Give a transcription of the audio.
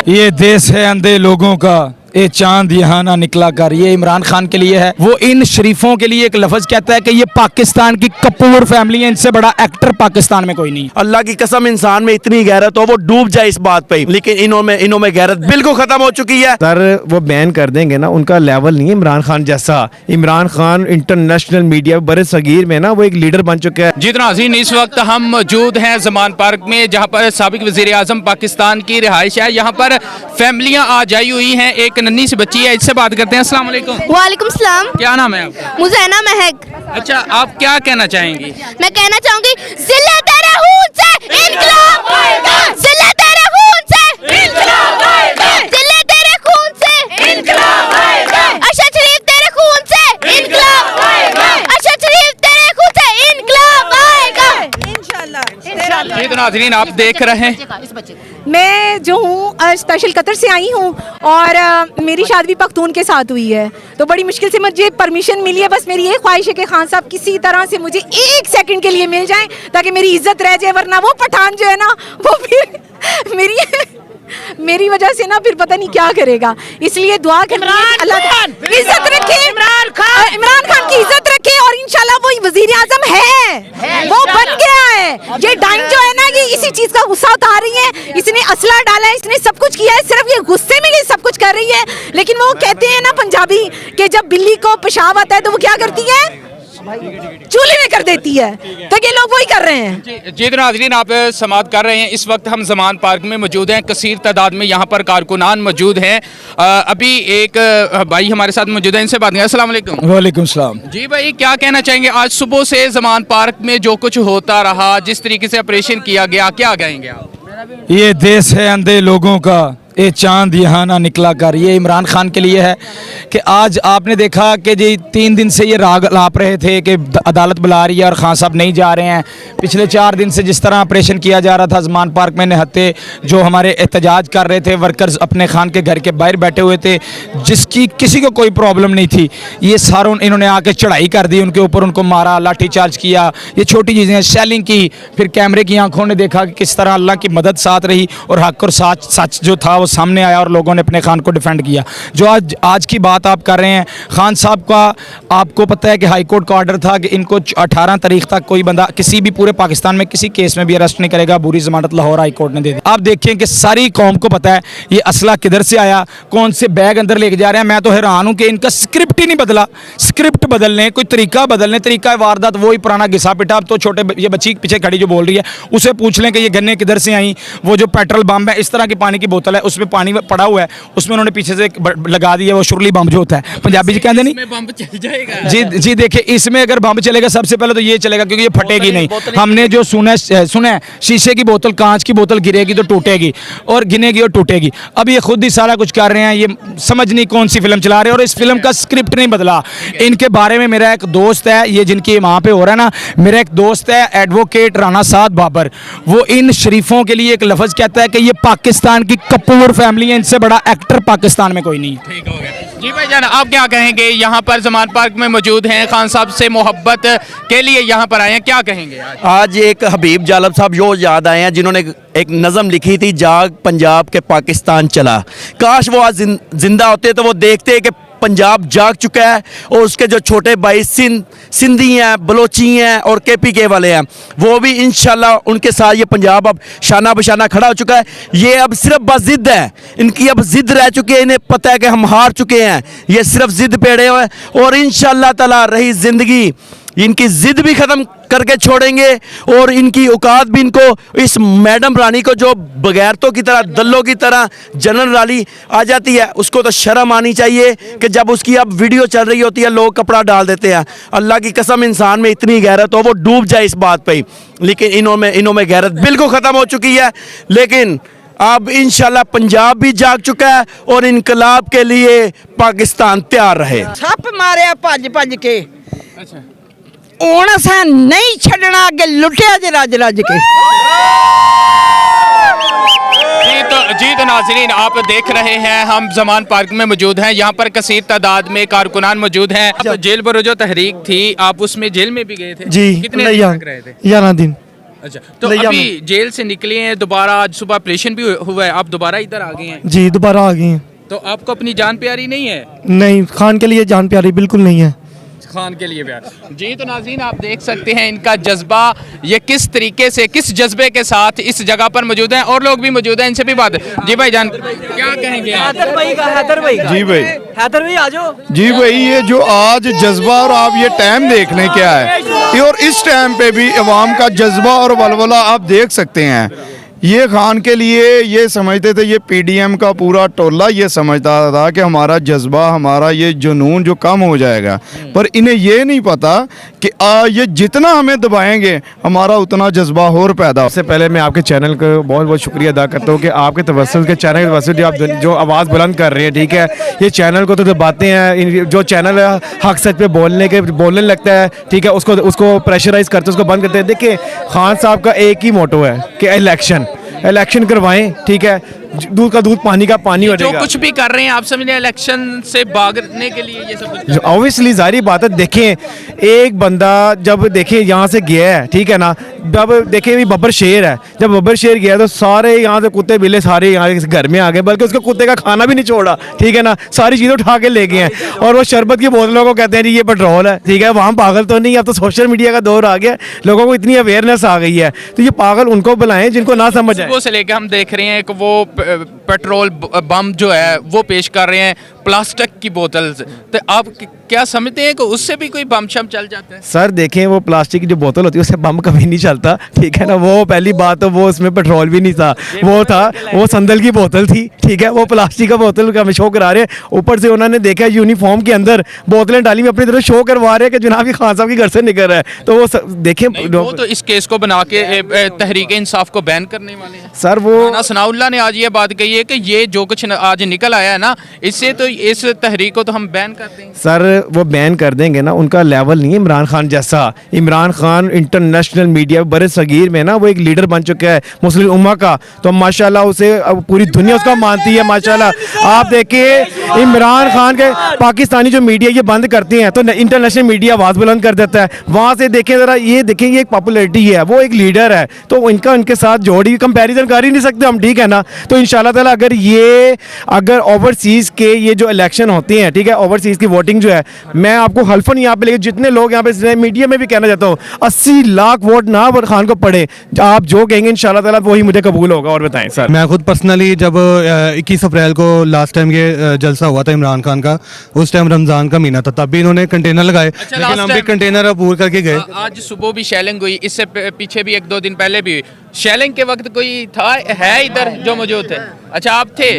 ये देश है अंधे लोगों का, ये चांद यहाँ ना निकला कर। ये इमरान खान के लिए है। वो इन शरीफों के लिए एक लफ्ज कहता है कि ये पाकिस्तान की कपूर फैमिली है, इनसे बड़ा एक्टर पाकिस्तान में कोई नहीं। अल्लाह की कसम, इंसान में इतनी गैरत हो वो डूब जाए इस बात पे, लेकिन इन्हों में गैरत बिल्कुल खत्म हो चुकी है। सर वो बैन कर देंगे ना, उनका लेवल नहीं है इमरान खान जैसा। इमरान खान इंटरनेशनल मीडिया बड़े सगीर में ना वो एक लीडर बन चुका है। जी नाज़रीन, इस वक्त हम मौजूद हैं ज़मान पार्क में, जहां पर साबिक वज़ीर आज़म पाकिस्तान की रिहाइश है। यहाँ पर फैमिलियाँ आज आई हुई हैं। एक नन्ही सी बच्ची है, इससे बात करते हैं। अस्सलाम वालेकुम। वालेकुम सलाम। क्या नाम है आपका? मुज़ैना महक। अच्छा, आप क्या कहना चाहेंगी? मैं कहना चाहूंगी जिले तेरे खून से इनकलाब आएगा, जिले तेरे खून से इनकलाब आएगा, जिले तेरे खून से इनकलाब आएगा, अरशद शरीफ तेरे खून से इनकलाब आएगा, अरशद शरीफ तेरे खून से इनकलाब आएगा इंशाल्लाह। जी नाज़रीन, आप देख रहे हैं, मैं जो हूँ स्पेशल कतर से आई हूँ और मेरी शादी भी पख्तून के साथ हुई है, तो बड़ी मुश्किल से मुझे परमिशन मिली है। बस मेरी ये ख्वाहिश है कि खान साहब किसी तरह से मुझे एक सेकंड के लिए मिल जाएं ताकि मेरी इज्जत रह जाए, वरना वो पठान जो है ना वो फिर मेरी वजह से ना फिर पता नहीं क्या करेगा। इसलिए दुआ करें अल्लाह इज्जत रखे, इमरान खान की इज्जत रखे और इंशाल्लाह वो वजीर आजम है, वो बन गया है। ये डाइन जो है ना, ये इसी चीज का गुस्सा उतार रही है। इसने असला डाला है, इसने सब कुछ किया है, सिर्फ ये गुस्से में ये सब कुछ कर रही है। लेकिन वो कहते हैं ना पंजाबी कि जब बिल्ली को पेशाब आता है तो वो क्या करती है, चूल्हे में कर देती है। तो ये लोग वही कर रहे हैं। जी नाज़रीन, आप समात कर रहे हैं। इस वक्त हम ज़मान पार्क में मौजूद हैं। कसीर तादाद में यहाँ पर कारकुनान मौजूद हैं। अभी एक भाई हमारे साथ मौजूद हैं, इनसे बात करें। अस्सलाम वालेकुम। वालेकुम सलाम। जी भाई, क्या कहना चाहेंगे? आज सुबह से ज़मान पार्क में जो कुछ होता रहा, जिस तरीके से ऑपरेशन किया गया, क्या कहेंगे आप? ये देश है अंधे लोगों का, ये चांद यहाँ ना निकला कर। ये इमरान खान के लिए है कि आज आपने देखा कि जी 3 दिन से ये राग लाप रहे थे कि अदालत बुला रही है और खान साहब नहीं जा रहे हैं। पिछले 4 दिन से जिस तरह ऑपरेशन किया जा रहा था ज़मान पार्क में, निहत्ते जो हमारे एहतजाज कर रहे थे, वर्कर्स अपने खान के घर के बाहर बैठे हुए थे, जिसकी किसी को कोई प्रॉब्लम नहीं थी, ये सारों इन्होंने आके चढ़ाई कर दी उनके ऊपर, उनको मारा, लाठी चार्ज किया। ये छोटी चीज़ें हैं, शेलिंग की। फिर कैमरे की आंखों ने देखा कि किस तरह अल्लाह की मदद साथ रही और हक और सच जो था वो सामने आया और लोगों ने अपने खान को डिफेंड किया। जो आज की बात आप कर रहे हैं, खान साहब का आपको पता है कि हाई कोर्ट का ऑर्डर था कि इनको 18 तारीख तक कोई बंदा किसी भी पूरे पाकिस्तान में किसी केस में भी अरेस्ट नहीं करेगा। बुरी जमानत लाहौर हाई कोर्ट ने दे दी। आप देखें कि सारी कौम को पता है ये असला किधर से आया, कौन से बैग अंदर लेके जा रहे हैं। मैं तो हैरान हूँ कि इनका स्क्रिप्ट ही नहीं बदला। स्क्रिप्ट बदलने, कोई तरीका बदलने, तरीका वारदात वही पुराना घिसा पिटा। अब तो छोटे ये बच्ची पीछे खड़ी जो बोल रही है उसे पूछ लें कि ये गन्ने किधर से आई। वो जो पेट्रोल बम है, इस तरह की पानी की बोतल है, उसमें पानी पड़ा हुआ है, उसमें उन्होंने पीछे से लगा दिया वो शुरली बम जो होता है, पंजाबी जी कहते नहीं, बम चल जाएगा। जी देखिए, इसमें अगर बम चलेगा सबसे पहले तो ये चलेगा क्योंकि ये फटेगी नहीं। हमने जो सुना है शीशे की बोतल, कांच की बोतल गिरेगी तो टूटेगी और गिनेगी और टूटेगी। अब ये खुद ही सारा कुछ कर रहे हैं। ये समझ नहीं कौन सी फिल्म चला रहे हैं और इस फिल्म का स्क्रिप्ट नहीं बदला। इनके बारे में मेरा एक दोस्त है, ये जिनकी वहाँ पे हो रहा है ना, मेरा एक दोस्त है एडवोकेट राना साद बाबर, वो इन शरीफों के लिए एक लफ्ज कहता है कि ये पाकिस्तान की कपूर फैमिली है, इनसे बड़ा एक्टर पाकिस्तान में कोई नहीं। ठीक हो गया। जी भाईजान, आप क्या कहेंगे? यहाँ पर ज़मान पार्क में मौजूद हैं, खान साहब से मोहब्बत के लिए यहाँ पर आए हैं, क्या कहेंगे? आज एक हबीब जालब साहब जो याद आए हैं, जिन्होंने एक नज़म लिखी थी, जाग पंजाब के पाकिस्तान चला। काश वो आज जिंदा होते तो वो देखते कि पंजाब जाग चुका है और उसके जो छोटे भाई सिंधी हैं, बलोची हैं और KPK वाले हैं, वो भी इंशाल्लाह उनके साथ ये पंजाब अब शाना बशाना खड़ा हो चुका है। ये अब सिर्फ बस जिद है, इनकी अब जिद रह चुकी है। इन्हें पता है कि हम हार चुके हैं, ये सिर्फ जिद पे अड़े हुए हैं और इंशाल्लाह ताला रही ज़िंदगी इनकी जिद भी ख़त्म करके छोड़ेंगे और इनकी औकात भी इनको, इस मैडम रानी को जो बगैरतों की तरह, दल्लों की तरह जनरल रानी आ जाती है, उसको तो शर्म आनी चाहिए कि जब उसकी अब वीडियो चल रही होती है लोग कपड़ा डाल देते हैं। अल्लाह की कसम, इंसान में इतनी गैरत हो वो डूब जाए इस बात पे, लेकिन इन्हों में गैरत बिल्कुल ख़त्म हो चुकी है। लेकिन अब इंशाल्लाह पंजाब भी जाग चुका है और इनकलाब के लिए पाकिस्तान तैयार रहे। छप मारे भज के अच्छा, ਹੁਣ ਅਸਾਂ नहीं छड़ना अगे लुटिया जे रज रज के। जी तो नाज़रीन, आप देख रहे हैं हम ज़मान पार्क में मौजूद हैं। यहाँ पर कसीर तादाद में कारकुनान मौजूद हैं। अब जेल बरो जो तहरीक थी, आप उसमें जेल में भी गए थे? जी, कितने दिन तक रहे थे? 11 दिन। अच्छा, तो अभी जेल से निकले हैं, दोबारा आज सुबह ऑपरेशन भी हुआ है, आप दोबारा इधर आ गए हैं, जी दोबारा आ गए हैं। तो आपको अपनी जान प्यारी नहीं है? नहीं, खान के लिए जान प्यारी बिल्कुल नहीं है। खान के लिए प्यार। जी तो नाज़रीन आप देख सकते हैं इनका जज्बा, ये किस तरीके से, किस जज्बे के साथ इस जगह पर मौजूद हैं, और लोग भी मौजूद हैं, इनसे भी बात। जी भाई जान क्या कहेंगे आप? जी भाई हैदर भाई आ जाओ। जी भाई, ये जो आज जज्बा और आप ये टाइम देख लें क्या है, और इस टाइम पे भी अवाम का जज्बा और वलवला आप देख सकते हैं। ये खान के लिए ये समझते थे, ये पीडीएम का पूरा टोला ये समझता था कि हमारा जज्बा, हमारा ये जुनून जो कम हो जाएगा, पर इन्हें ये नहीं पता कि ये जितना हमें दबाएंगे हमारा उतना जज्बा और पैदा। सबसे पहले मैं आपके चैनल को बहुत बहुत शुक्रिया अदा करता हूँ कि आपके तवज्जुह के चैनल के तवज्जुह जो आप जो आवाज़ बुलंद कर रहे हैं, ठीक है। ये चैनल को तो दबाते हैं, जो चैनल हक सच पे बोलने लगता है, ठीक है, उसको प्रेशराइज करते हैं, उसको बंद करते हैं। देखिए खान साहब का एक ही मोटो है कि इलेक्शन करवाएं, ठीक है, दूध का दूध पानी का पानी हो जो जाएगा। कुछ भी कर रहे हैं आप समझ रहे हैं इलेक्शन से भागने के लिए ये सब कुछ? ऑब्वियसली जारी बात है। देखें एक बंदा जब देखें यहाँ से गया है, ठीक है ना, जब देखें भी बब्बर शेर है, जब बब्बर शेर गया तो सारे यहाँ से कुत्ते बिल्ले सारे यहाँ घर में आ गए, बल्कि उसके कुत्ते का खाना भी नहीं छोड़ा, ठीक है ना, सारी चीज़ें उठा के ले गए हैं। और वो शरबत की बोतलों को कहते हैं जी ये पेट्रोल है, ठीक है। वहाँ पागल तो नहीं, अब तो सोशल मीडिया का दौर आ गया, लोगों को इतनी अवेयरनेस आ गई है, तो ये पागल उनको बुलाएं जिनको ना समझ आए। सुबह से लेकर हम देख रहे हैं कि वो पेट्रोल बम जो है वो पेश कर रहे हैं प्लास्टिक की बोतल से, तो आप क्या समझते हैं कि उससे भी कोई बम शम चल जाता है? सर देखें वो प्लास्टिक की जो बोतल होती है उससे बम कभी नहीं चलता, ठीक है ना। वो पहली बात तो वो उसमें पेट्रोल भी नहीं था, वो संदल की बोतल थी, ठीक है। वो प्लास्टिक का बोतल का शो करा रहे हैं, ऊपर से उन्होंने देखा यूनिफॉर्म के अंदर बोतलें डाली में अपनी तरफ शो करवा रहे हैं कि जनाब ये खान साहब के घर से निकल रहा है। तो वो देखें वो तो इस केस को बना के तहरीक इंसाफ को बैन करने वाले हैं सर। वो सनाउल्लाह ने आज ये बात कही है कि ये जो कुछ आज निकल आया है ना, इससे तो इस तहरीक को तो हम बैन कर देंगे। सर वो बैन कर देंगे ना, उनका लेवल नहीं है इमरान खान जैसा। इमरान खान इंटरनेशनल मीडिया बड़े सगीर में ना वो एक लीडर बन चुका है मुस्लिम उम्मा का, तो माशाल्लाह उसे अब पूरी दुनिया उसका मानती है माशाल्लाह। आप देखिए इमरान खान के पाकिस्तानी जो मीडिया ये बंद करते हैं तो इंटरनेशनल मीडिया आवाज़ बुलंद कर देता है। वहाँ से देखें ज़रा, ये देखें ये एक पॉपुलैरिटी है, वो एक लीडर है, तो इनका उनके साथ जोड़ी कंपैरिजन कर ही नहीं सकते हम, ठीक है ना। तो इंशाल्लाह ताला अगर ओवरसीज़ के ये जो इलेक्शन होते हैं, ठीक है, ओवरसीज़ की वोटिंग जो है, मैं आपको हल्फन यहाँ पे लेके जितने लोग यहाँ पे मीडिया में भी कहना चाहता हूँ 80 लाख वोट ना खान को पड़े, आप जो कहेंगे इंशाल्लाह ताला वही मुझे कबूल होगा। और बताएं सर। मैं खुद पर्सनली जब 21 अप्रैल को लास्ट टाइम ये जलसा हुआ था इमरान खान का, उस टाइम रमज़ान का महीना था, तब भी इन्होंने कंटेनर लगाए, लेकिन हम भी कंटेनर अपूर करके गए। आज सुबह भी शेलिंग हुई, इससे पीछे भी 1-2 दिन पहले भी हुई। शेलिंग के वक्त कोई था है इधर जो मौजूद थे? अच्छा आप थे?